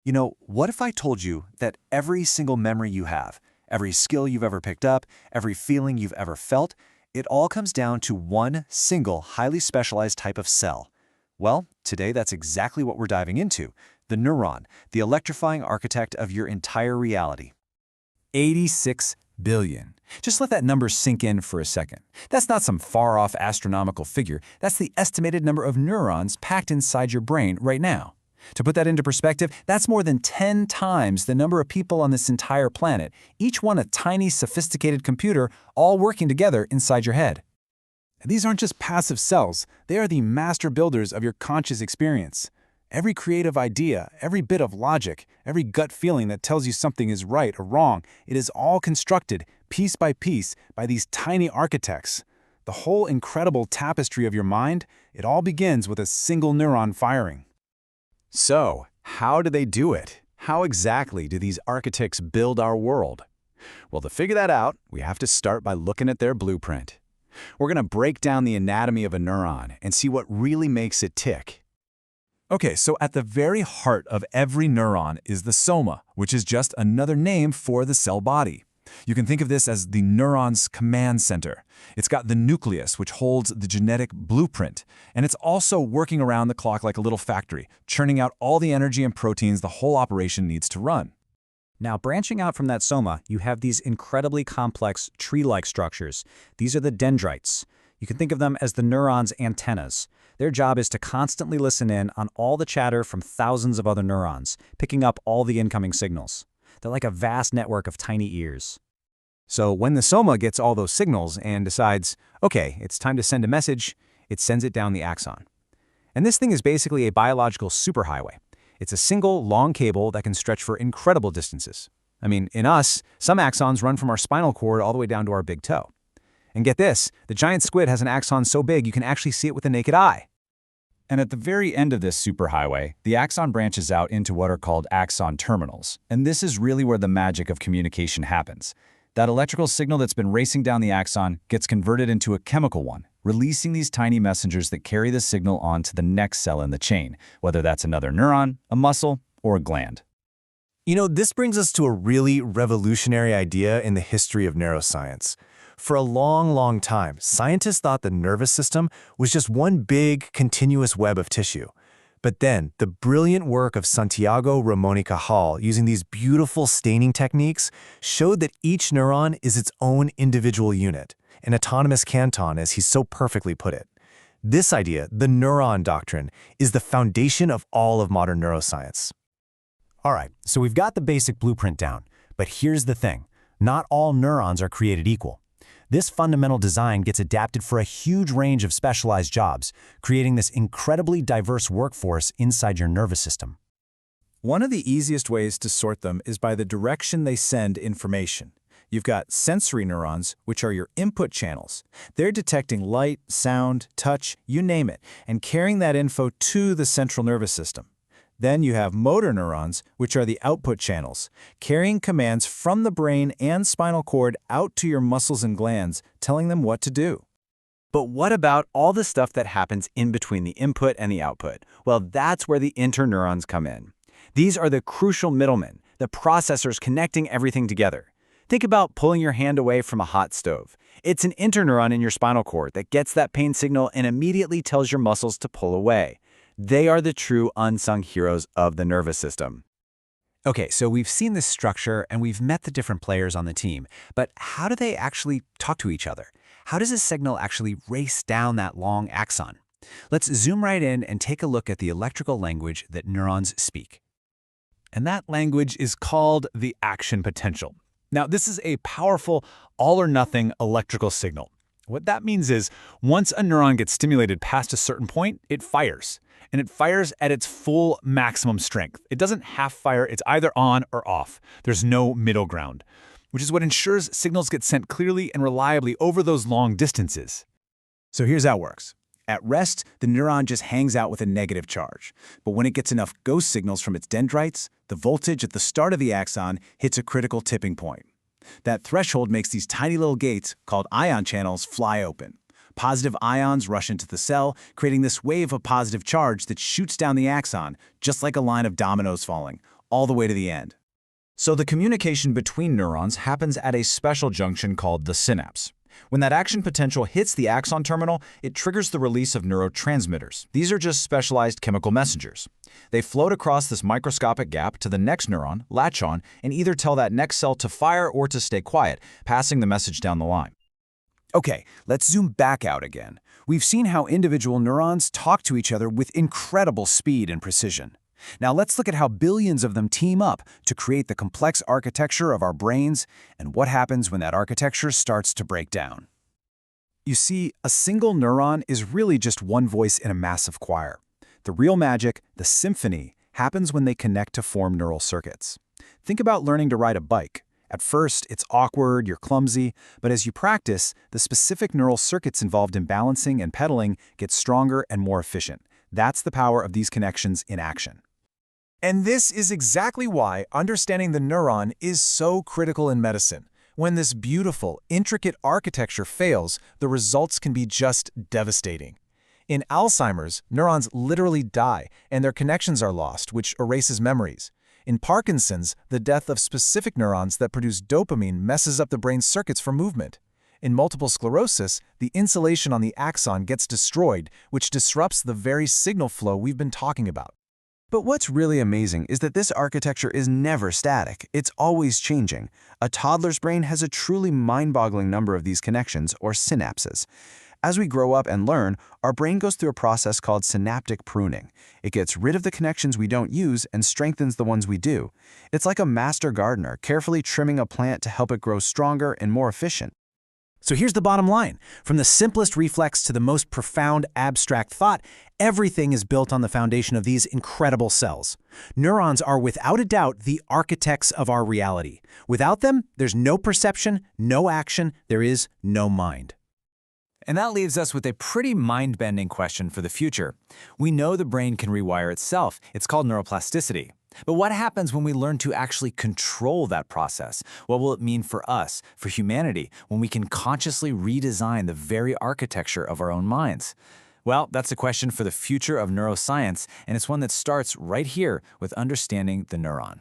What if I told you that every single memory you have, every skill you've ever picked up, every feeling you've ever felt, it all comes down to one single highly specialized type of cell? Well, today that's exactly what we're diving into, the neuron, the electrifying architect of your entire reality. 86 billion. Just let that number sink in for a second. That's not some far-off astronomical figure. That's the estimated number of neurons packed inside your brain right now. To put that into perspective, that's more than 10 times the number of people on this entire planet, each one a tiny, sophisticated computer, all working together inside your head. These aren't just passive cells. They are the master builders of your conscious experience. Every creative idea, every bit of logic, every gut feeling that tells you something is right or wrong, it is all constructed, piece by piece, by these tiny architects. The whole incredible tapestry of your mind, it all begins with a single neuron firing. So, how do they do it? How exactly do these architects build our world? Well, to figure that out, we have to start by looking at their blueprint. We're going to break down the anatomy of a neuron and see what really makes it tick. Okay, so at the very heart of every neuron is the soma, which is just another name for the cell body. You can think of this as the neuron's command center. It's got the nucleus, which holds the genetic blueprint, and it's also working around the clock like a little factory, churning out all the energy and proteins the whole operation needs to run. Now, branching out from that soma, you have these incredibly complex tree-like structures. These are the dendrites. You can think of them as the neuron's antennas. Their job is to constantly listen in on all the chatter from thousands of other neurons, picking up all the incoming signals. They're like a vast network of tiny ears. So when the soma gets all those signals and decides, okay, it's time to send a message, it sends it down the axon. And this thing is basically a biological superhighway. It's a single, long cable that can stretch for incredible distances. I mean, in us, some axons run from our spinal cord all the way down to our big toe. And get this, the giant squid has an axon so big you can actually see it with the naked eye. And at the very end of this superhighway, the axon branches out into what are called axon terminals. And this is really where the magic of communication happens. That electrical signal that's been racing down the axon gets converted into a chemical one, releasing these tiny messengers that carry the signal on to the next cell in the chain, whether that's another neuron, a muscle, or a gland. This brings us to a really revolutionary idea in the history of neuroscience. For a long, long time, scientists thought the nervous system was just one big, continuous web of tissue. But then, the brilliant work of Santiago Ramon y Cajal using these beautiful staining techniques showed that each neuron is its own individual unit, an autonomous canton, as he so perfectly put it. This idea, the neuron doctrine, is the foundation of all of modern neuroscience. All right, so we've got the basic blueprint down, but here's the thing. Not all neurons are created equal. This fundamental design gets adapted for a huge range of specialized jobs, creating this incredibly diverse workforce inside your nervous system. One of the easiest ways to sort them is by the direction they send information. You've got sensory neurons, which are your input channels. They're detecting light, sound, touch, you name it, and carrying that info to the central nervous system. Then you have motor neurons, which are the output channels, carrying commands from the brain and spinal cord out to your muscles and glands, telling them what to do. But what about all the stuff that happens in between the input and the output? Well, that's where the interneurons come in. These are the crucial middlemen, the processors connecting everything together. Think about pulling your hand away from a hot stove. It's an interneuron in your spinal cord that gets that pain signal and immediately tells your muscles to pull away. They are the true unsung heroes of the nervous system. Okay, so we've seen this structure and we've met the different players on the team, but how do they actually talk to each other? How does a signal actually race down that long axon? Let's zoom right in and take a look at the electrical language that neurons speak. And that language is called the action potential. Now, this is a powerful all-or-nothing electrical signal. What that means is, once a neuron gets stimulated past a certain point, it fires. And it fires at its full maximum strength. It doesn't half fire, it's either on or off. There's no middle ground, which is what ensures signals get sent clearly and reliably over those long distances. So here's how it works. At rest, the neuron just hangs out with a negative charge. But when it gets enough ghost signals from its dendrites, the voltage at the start of the axon hits a critical tipping point. That threshold makes these tiny little gates, called ion channels, fly open. Positive ions rush into the cell, creating this wave of positive charge that shoots down the axon, just like a line of dominoes falling, all the way to the end. So the communication between neurons happens at a special junction called the synapse. When that action potential hits the axon terminal, it triggers the release of neurotransmitters. These are just specialized chemical messengers. They float across this microscopic gap to the next neuron, latch on, and either tell that next cell to fire or to stay quiet, passing the message down the line. Okay, let's zoom back out again. We've seen how individual neurons talk to each other with incredible speed and precision. Now let's look at how billions of them team up to create the complex architecture of our brains and what happens when that architecture starts to break down. You see, a single neuron is really just one voice in a massive choir. The real magic, the symphony, happens when they connect to form neural circuits. Think about learning to ride a bike. At first, it's awkward, you're clumsy, but as you practice, the specific neural circuits involved in balancing and pedaling get stronger and more efficient. That's the power of these connections in action. And this is exactly why understanding the neuron is so critical in medicine. When this beautiful, intricate architecture fails, the results can be just devastating. In Alzheimer's, neurons literally die, and their connections are lost, which erases memories. In Parkinson's, the death of specific neurons that produce dopamine messes up the brain's circuits for movement. In multiple sclerosis, the insulation on the axon gets destroyed, which disrupts the very signal flow we've been talking about. But what's really amazing is that this architecture is never static. It's always changing. A toddler's brain has a truly mind-boggling number of these connections, or synapses. As we grow up and learn, our brain goes through a process called synaptic pruning. It gets rid of the connections we don't use and strengthens the ones we do. It's like a master gardener carefully trimming a plant to help it grow stronger and more efficient. So here's the bottom line. From the simplest reflex to the most profound abstract thought, everything is built on the foundation of these incredible cells. Neurons are without a doubt the architects of our reality. Without them, there's no perception, no action, there is no mind. And that leaves us with a pretty mind-bending question for the future. We know the brain can rewire itself. It's called neuroplasticity. But what happens when we learn to actually control that process? What will it mean for us, for humanity, when we can consciously redesign the very architecture of our own minds? Well, that's a question for the future of neuroscience, and it's one that starts right here with understanding the neuron.